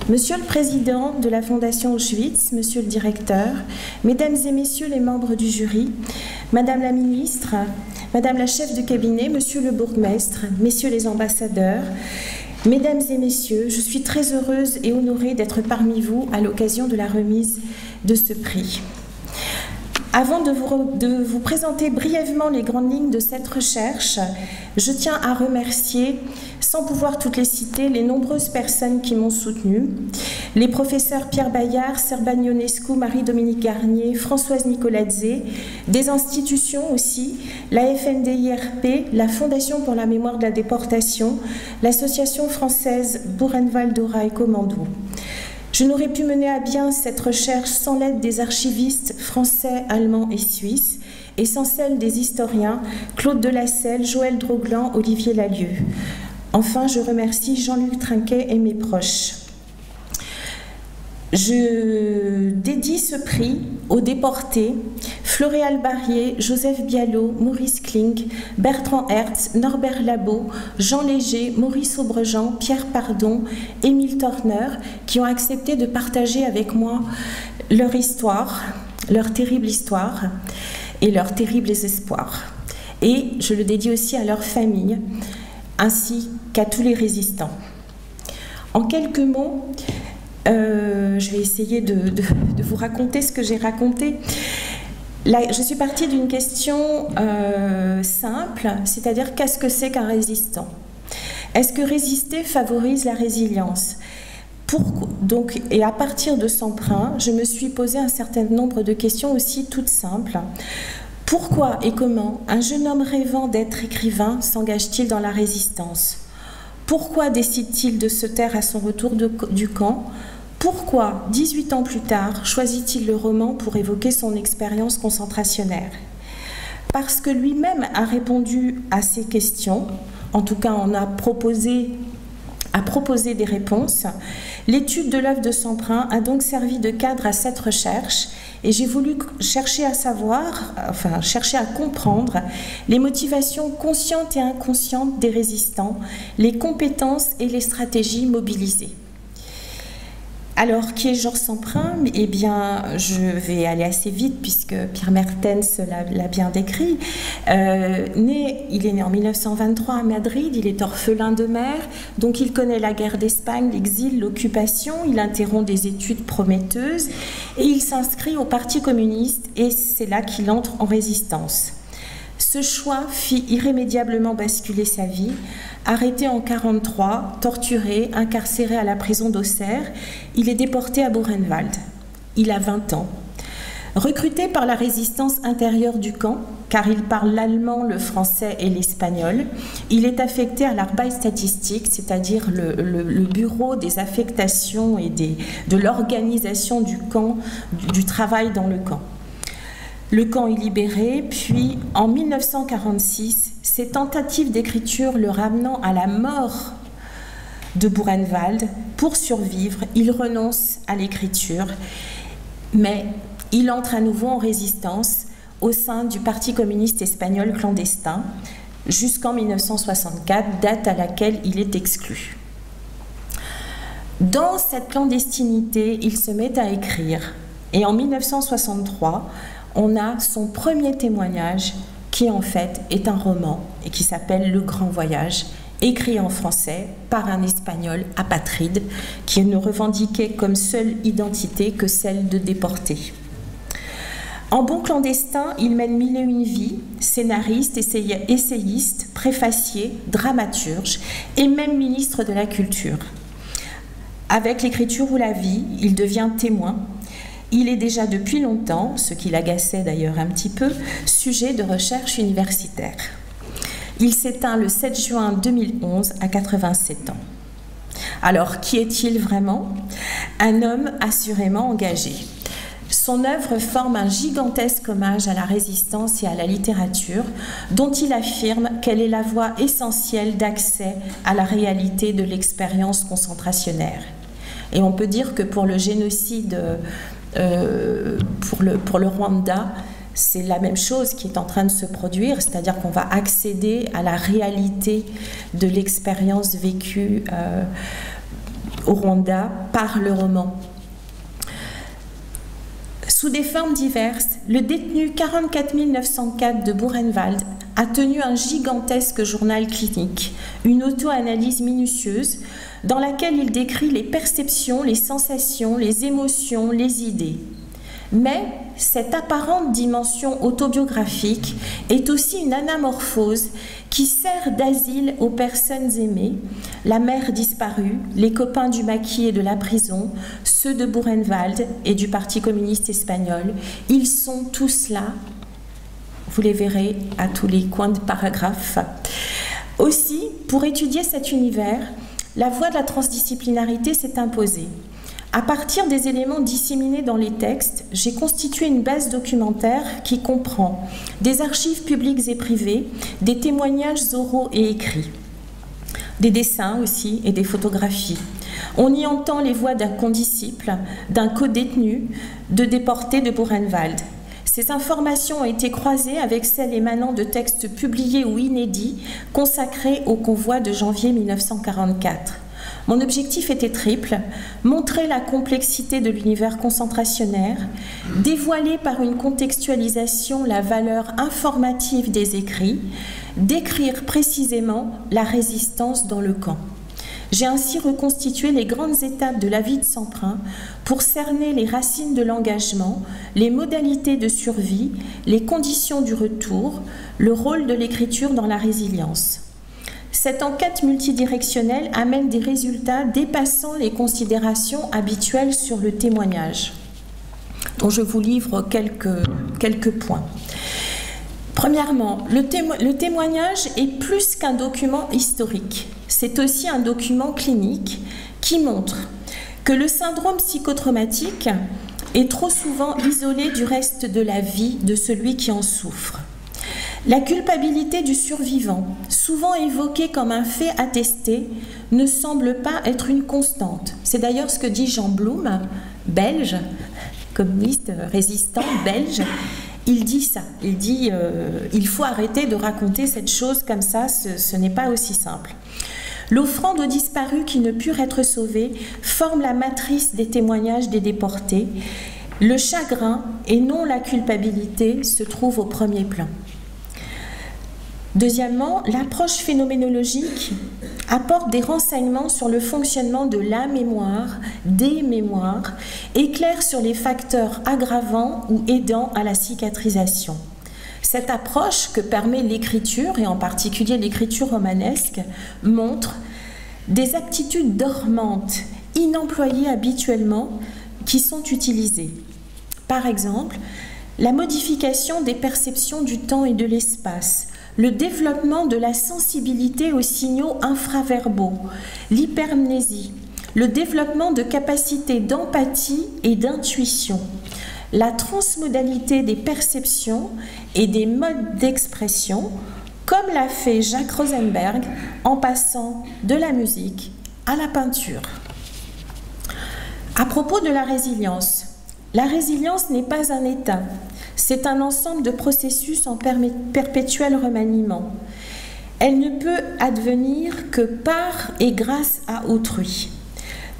Monsieur le Président de la Fondation Auschwitz, Monsieur le Directeur, Mesdames et Messieurs les membres du jury, Madame la Ministre, Madame la chef de cabinet, Monsieur le Bourgmestre, Messieurs les ambassadeurs, Mesdames et Messieurs, je suis très heureuse et honorée d'être parmi vous à l'occasion de la remise de ce prix. Avant de vous présenter brièvement les grandes lignes de cette recherche, je tiens à remercier, sans pouvoir toutes les citer, les nombreuses personnes qui m'ont soutenue, les professeurs Pierre Bayard, Serban Ionescu, Marie-Dominique Garnier, Françoise Nicoladze, des institutions aussi, la FNDIRP, la Fondation pour la mémoire de la déportation, l'association française Buchenwald-Dora et Commando. Je n'aurais pu mener à bien cette recherche sans l'aide des archivistes français, allemands et suisses, et sans celle des historiens Claude Delasselle, Joël Droglan, Olivier Lalieu. Enfin, je remercie Jean-Luc Trinquet et mes proches. Je dédie ce prix aux déportés Floréal Barrier, Joseph Bialot, Maurice Klink, Bertrand Hertz, Norbert Labo, Jean Léger, Maurice Aubrejean, Pierre Pardon, Émile Torner, qui ont accepté de partager avec moi leur histoire, leur terrible histoire et leurs terribles espoirs. Et je le dédie aussi à leurs familles, ainsi qu'à tous les résistants. En quelques mots, je vais essayer de vous raconter ce que j'ai raconté. Là, je suis partie d'une question simple, c'est-à-dire qu'est-ce que c'est qu'un résistant? Est-ce que résister favorise la résilience? Donc, et à partir de Semprin, je me suis posé un certain nombre de questions aussi toutes simples. Pourquoi et comment un jeune homme rêvant d'être écrivain s'engage-t-il dans la résistance? Pourquoi décide-t-il de se taire à son retour du camp? Pourquoi, 18 ans plus tard, choisit-il le roman pour évoquer son expérience concentrationnaire? Parce que lui-même a répondu à ces questions, en tout cas on a proposé des réponses. L'étude de l'œuvre de Semprin a donc servi de cadre à cette recherche et j'ai voulu chercher à savoir, enfin chercher à comprendre les motivations conscientes et inconscientes des résistants, les compétences et les stratégies mobilisées. Alors, qui est Georges Semprin? Eh bien, je vais aller assez vite puisque Pierre Mertens l'a bien décrit. Il est né en 1923 à Madrid, il est orphelin de mère, donc il connaît la guerre d'Espagne, l'exil, l'occupation, il interrompt des études prometteuses et il s'inscrit au Parti communiste et c'est là qu'il entre en résistance. Ce choix fit irrémédiablement basculer sa vie. Arrêté en 1943, torturé, incarcéré à la prison d'Auxerre, il est déporté à Buchenwald. Il a 20 ans. Recruté par la résistance intérieure du camp, car il parle l'allemand, le français et l'espagnol, il est affecté à l'Arbeitsstatistik, c'est-à-dire le bureau des affectations et de l'organisation du camp, du travail dans le camp. Le camp est libéré, puis en 1946, ses tentatives d'écriture le ramenant à la mort de Buchenwald, pour survivre, il renonce à l'écriture, mais il entre à nouveau en résistance au sein du Parti communiste espagnol clandestin jusqu'en 1964, date à laquelle il est exclu. Dans cette clandestinité, il se met à écrire et en 1963, on a son premier témoignage qui en fait est un roman et qui s'appelle Le Grand Voyage, écrit en français par un Espagnol apatride qui ne revendiquait comme seule identité que celle de déporté. En bon clandestin, il mène mille et une vies, scénariste, essayiste, préfacier, dramaturge et même ministre de la Culture. Avec l'écriture ou la vie, il devient témoin. Il est déjà depuis longtemps, ce qui l'agaçait d'ailleurs un petit peu, sujet de recherche universitaire. Il s'éteint le 7 juin 2011 à 87 ans. Alors, qui est-il vraiment? Un homme assurément engagé. Son œuvre forme un gigantesque hommage à la résistance et à la littérature, dont il affirme qu'elle est la voie essentielle d'accès à la réalité de l'expérience concentrationnaire. Et on peut dire que pour le génocide, pour le Rwanda, c'est la même chose qui est en train de se produire, c'est-à-dire qu'on va accéder à la réalité de l'expérience vécue au Rwanda par le roman. Sous des formes diverses, le détenu 44 904 de Buchenwald a tenu un gigantesque journal clinique, une auto-analyse minutieuse dans laquelle il décrit les perceptions, les sensations, les émotions, les idées. Mais cette apparente dimension autobiographique est aussi une anamorphose qui sert d'asile aux personnes aimées, la mère disparue, les copains du maquis et de la prison, ceux de Buchenwald et du Parti communiste espagnol. Ils sont tous là, vous les verrez à tous les coins de paragraphes. Aussi, pour étudier cet univers, la voie de la transdisciplinarité s'est imposée. À partir des éléments disséminés dans les textes, j'ai constitué une base documentaire qui comprend des archives publiques et privées, des témoignages oraux et écrits, des dessins aussi et des photographies. On y entend les voix d'un condisciple, d'un codétenu, de déportés de Buchenwald. Ces informations ont été croisées avec celles émanant de textes publiés ou inédits consacrés au convoi de janvier 1944. Mon objectif était triple, montrer la complexité de l'univers concentrationnaire, dévoiler par une contextualisation la valeur informative des écrits, décrire précisément la résistance dans le camp. J'ai ainsi reconstitué les grandes étapes de la vie de Semprin pour cerner les racines de l'engagement, les modalités de survie, les conditions du retour, le rôle de l'écriture dans la résilience. Cette enquête multidirectionnelle amène des résultats dépassant les considérations habituelles sur le témoignage, dont je vous livre quelques points. Premièrement, le témoignage est plus qu'un document historique. C'est aussi un document clinique qui montre que le syndrome psychotraumatique est trop souvent isolé du reste de la vie de celui qui en souffre. La culpabilité du survivant, souvent évoquée comme un fait attesté, ne semble pas être une constante. C'est d'ailleurs ce que dit Jean Blum, belge, communiste, résistant, belge. Il dit ça, il dit il faut arrêter de raconter cette chose comme ça, ce n'est pas aussi simple. L'offrande aux disparus qui ne purent être sauvés forme la matrice des témoignages des déportés. Le chagrin et non la culpabilité se trouvent au premier plan. Deuxièmement, l'approche phénoménologique apporte des renseignements sur le fonctionnement de la mémoire, des mémoires, éclaire sur les facteurs aggravants ou aidant à la cicatrisation. Cette approche que permet l'écriture, et en particulier l'écriture romanesque, montre des aptitudes dormantes, inemployées habituellement, qui sont utilisées. Par exemple, la modification des perceptions du temps et de l'espace, le développement de la sensibilité aux signaux infraverbaux, l'hypermnésie, le développement de capacités d'empathie et d'intuition, la transmodalité des perceptions et des modes d'expression, comme l'a fait Jacques Rosenberg en passant de la musique à la peinture. À propos de la résilience n'est pas un état. C'est un ensemble de processus en perpétuel remaniement. Elle ne peut advenir que par et grâce à autrui.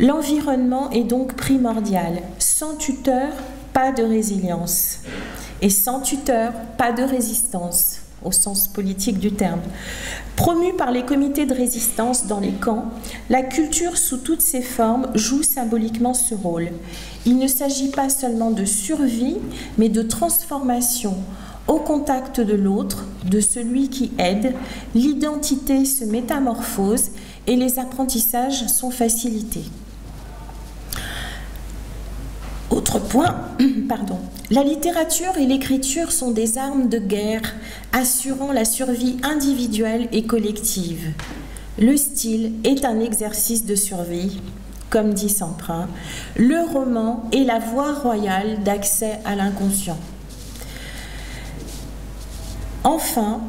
L'environnement est donc primordial. Sans tuteur, pas de résilience. Et sans tuteur, pas de résistance, au sens politique du terme. Promue par les comités de résistance dans les camps, la culture sous toutes ses formes joue symboliquement ce rôle. Il ne s'agit pas seulement de survie, mais de transformation. Au contact de l'autre, de celui qui aide, l'identité se métamorphose et les apprentissages sont facilités. Autre point, la littérature et l'écriture sont des armes de guerre assurant la survie individuelle et collective. Le style est un exercice de survie, comme dit Semprin. Le roman est la voie royale d'accès à l'inconscient. Enfin,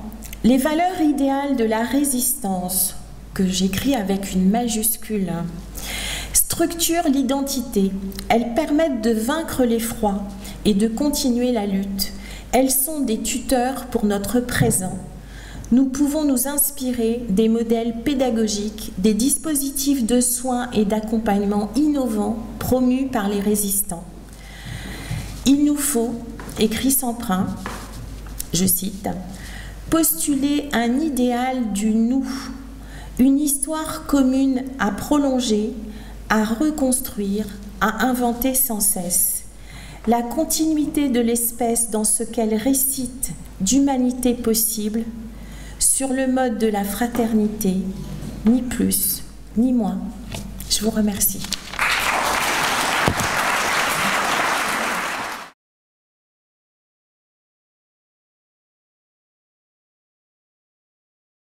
les valeurs idéales de la résistance, que j'écris avec une majuscule, structurent l'identité. Elles permettent de vaincre l'effroi et de continuer la lutte. Elles sont des tuteurs pour notre présent. Nous pouvons nous inspirer inspirer des modèles pédagogiques, des dispositifs de soins et d'accompagnement innovants promus par les résistants. Il nous faut, écrit Semprin, je cite, « postuler un idéal du nous, une histoire commune à prolonger, à reconstruire, à inventer sans cesse. La continuité de l'espèce dans ce qu'elle récite d'humanité possible, sur le mode de la fraternité, ni plus, ni moins. » Je vous remercie.